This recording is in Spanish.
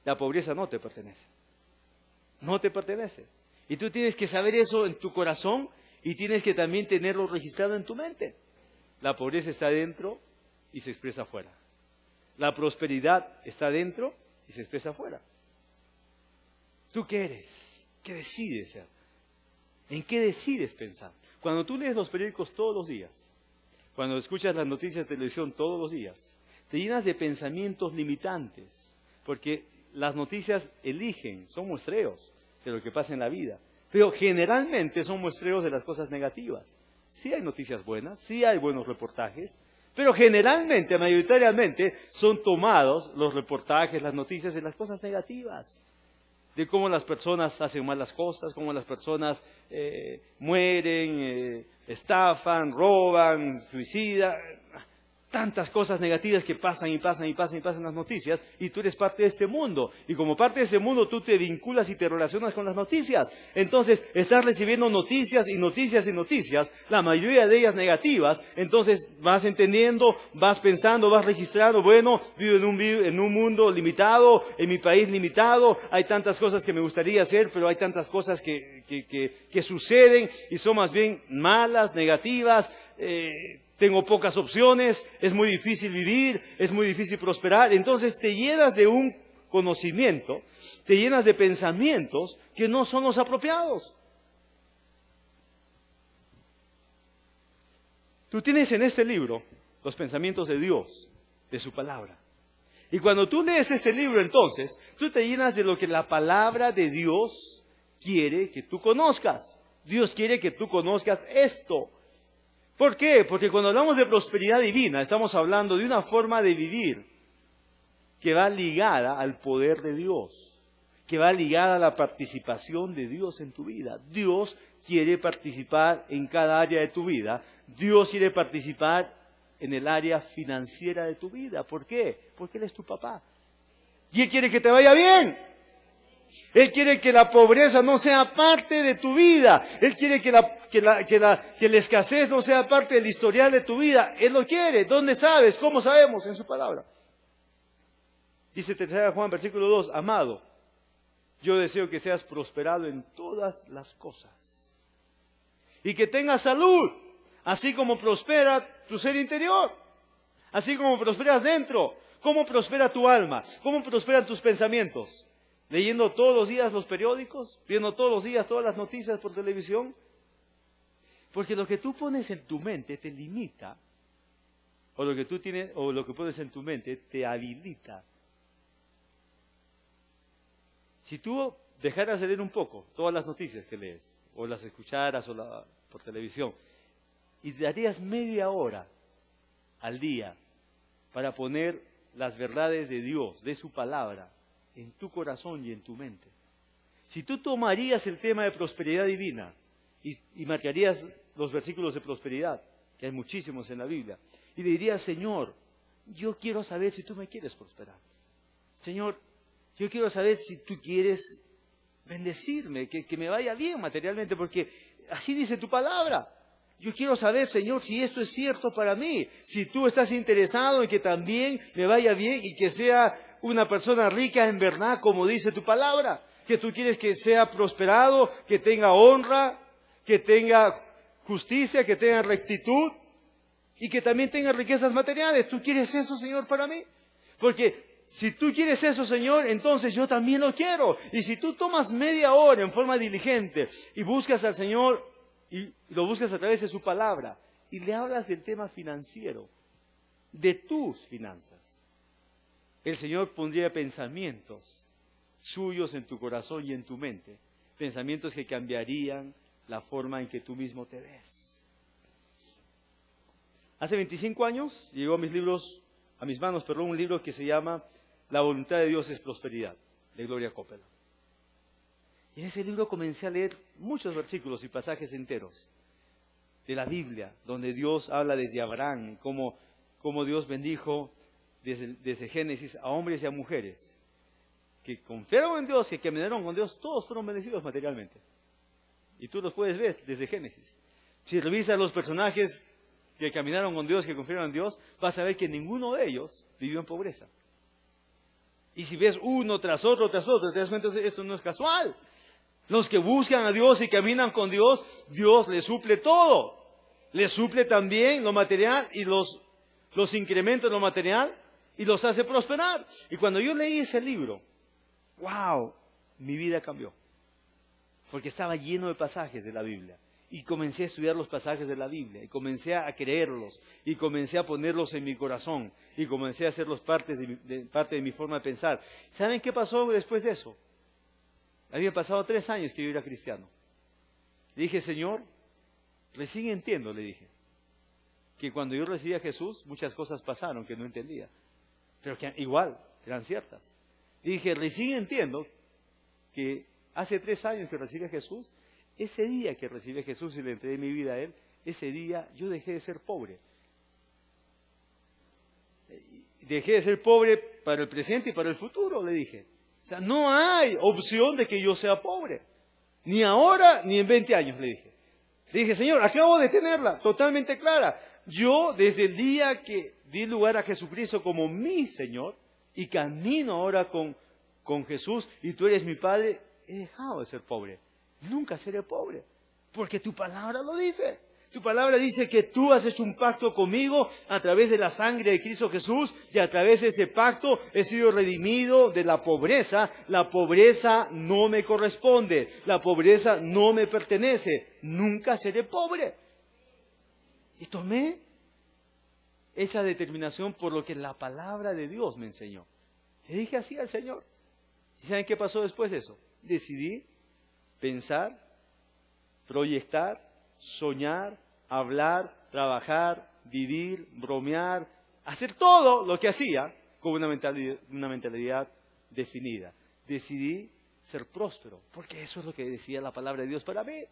La pobreza no te pertenece. No te pertenece. Y tú tienes que saber eso en tu corazón y tienes que también tenerlo registrado en tu mente. La pobreza está dentro y se expresa afuera. La prosperidad está dentro y se expresa afuera. ¿Tú qué eres? ¿Qué decides ser? ¿En qué decides pensar? Cuando tú lees los periódicos todos los días, cuando escuchas las noticias de televisión todos los días, te llenas de pensamientos limitantes, porque las noticias son muestreos de lo que pasa en la vida, pero generalmente son muestreos de las cosas negativas. Sí hay noticias buenas, sí hay buenos reportajes, pero generalmente, mayoritariamente, son tomados los reportajes, las noticias de las cosas negativas. De cómo las personas hacen malas cosas, cómo las personas mueren, estafan, roban, suicidan. Tantas cosas negativas que pasan y pasan y pasan y pasan en las noticias, y tú eres parte de este mundo. Y como parte de este mundo tú te vinculas y te relacionas con las noticias. Entonces estás recibiendo noticias y noticias y noticias, la mayoría de ellas negativas. Entonces vas entendiendo, vas pensando, vas registrando, bueno, vivo en un mundo limitado, en mi país limitado, hay tantas cosas que me gustaría hacer, pero hay tantas cosas que suceden y son más bien malas, negativas, tengo pocas opciones, es muy difícil vivir, es muy difícil prosperar. Entonces te llenas de un conocimiento, te llenas de pensamientos que no son los apropiados. Tú tienes en este libro los pensamientos de Dios, de su palabra. Y cuando tú lees este libro, entonces, tú te llenas de lo que la palabra de Dios quiere que tú conozcas. Dios quiere que tú conozcas esto. ¿Por qué? Porque cuando hablamos de prosperidad divina, estamos hablando de una forma de vivir que va ligada al poder de Dios, que va ligada a la participación de Dios en tu vida. Dios quiere participar en cada área de tu vida. Dios quiere participar en el área financiera de tu vida. ¿Por qué? Porque Él es tu papá. Y Él quiere que te vaya bien. Él quiere que la pobreza no sea parte de tu vida. Él quiere que la escasez no sea parte del historial de tu vida. Él lo quiere. ¿Dónde sabes? ¿Cómo sabemos? En su palabra. Dice 3 Juan, versículo 2, amado, yo deseo que seas prosperado en todas las cosas. Y que tengas salud, así como prospera tu ser interior. Así como prosperas dentro. ¿Cómo prospera tu alma? ¿Cómo prosperan tus pensamientos? ¿Leyendo todos los días los periódicos? ¿Viendo todos los días todas las noticias por televisión? Porque lo que tú pones en tu mente te limita. O lo que pones en tu mente te habilita. Si tú dejaras de leer un poco todas las noticias que lees, o las escucharas por televisión, y darías media hora al día para poner las verdades de Dios, de su palabra, en tu corazón y en tu mente. Si tú tomarías el tema de prosperidad divina y marcarías los versículos de prosperidad, que hay muchísimos en la Biblia, y le dirías, Señor, yo quiero saber si tú me quieres prosperar. Señor, yo quiero saber si tú quieres bendecirme, que me vaya bien materialmente, porque así dice tu palabra. Yo quiero saber, Señor, si esto es cierto para mí, si tú estás interesado en que también me vaya bien y que sea una persona rica en verdad, como dice tu palabra, que tú quieres que sea prosperado, que tenga honra, que tenga justicia, que tenga rectitud y que también tenga riquezas materiales. ¿Tú quieres eso, Señor, para mí? Porque si tú quieres eso, Señor, entonces yo también lo quiero. Y si tú tomas media hora en forma diligente y buscas al Señor y lo buscas a través de su palabra y le hablas del tema financiero, de tus finanzas, el Señor pondría pensamientos suyos en tu corazón y en tu mente. Pensamientos que cambiarían la forma en que tú mismo te ves. Hace 25 años llegó a mis manos, un libro que se llama La voluntad de Dios es prosperidad, de Gloria Copeland. Y en ese libro comencé a leer muchos versículos y pasajes enteros de la Biblia, donde Dios habla desde Abraham, cómo Dios bendijo desde Génesis a hombres y a mujeres que confiaron en Dios, que caminaron con Dios, todos fueron bendecidos materialmente. Y tú los puedes ver desde Génesis. Si revisas los personajes que caminaron con Dios, que confiaron en Dios, vas a ver que ninguno de ellos vivió en pobreza. Y si ves uno tras otro, te das cuenta que esto no es casual. Los que buscan a Dios y caminan con Dios, Dios les suple todo. Les suple también lo material y los incrementos en lo material y los hace prosperar. Y cuando yo leí ese libro, wow, mi vida cambió. Porque estaba lleno de pasajes de la Biblia. Y comencé a estudiar los pasajes de la Biblia. Y comencé a creerlos. Y comencé a ponerlos en mi corazón. Y comencé a hacerlos parte de mi forma de pensar. ¿Saben qué pasó después de eso? Habían pasado 3 años que yo era cristiano. Le dije, Señor, recién entiendo, le dije, que cuando yo recibí a Jesús, muchas cosas pasaron que no entendía. Pero que igual eran ciertas. Le dije, recién entiendo que hace 3 años que recibí a Jesús, ese día que recibí a Jesús y le entregué mi vida a Él, ese día yo dejé de ser pobre. Dejé de ser pobre para el presente y para el futuro, le dije. O sea, no hay opción de que yo sea pobre. Ni ahora, ni en 20 años, le dije. Le dije, Señor, acabo de tenerla totalmente clara. Yo, desde el día que di lugar a Jesucristo como mi Señor, y camino ahora con Jesús, y tú eres mi Padre, he dejado de ser pobre. Nunca seré pobre, porque tu palabra lo dice. Tu palabra dice que tú has hecho un pacto conmigo a través de la sangre de Cristo Jesús, y a través de ese pacto he sido redimido de la pobreza. La pobreza no me corresponde, la pobreza no me pertenece, nunca seré pobre. Y tomé esa determinación por lo que la palabra de Dios me enseñó. Le dije así al Señor. ¿Y saben qué pasó después de eso? Decidí pensar, proyectar, soñar, hablar, trabajar, vivir, bromear, hacer todo lo que hacía con una mentalidad definida. Decidí ser próspero, porque eso es lo que decía la palabra de Dios para mí.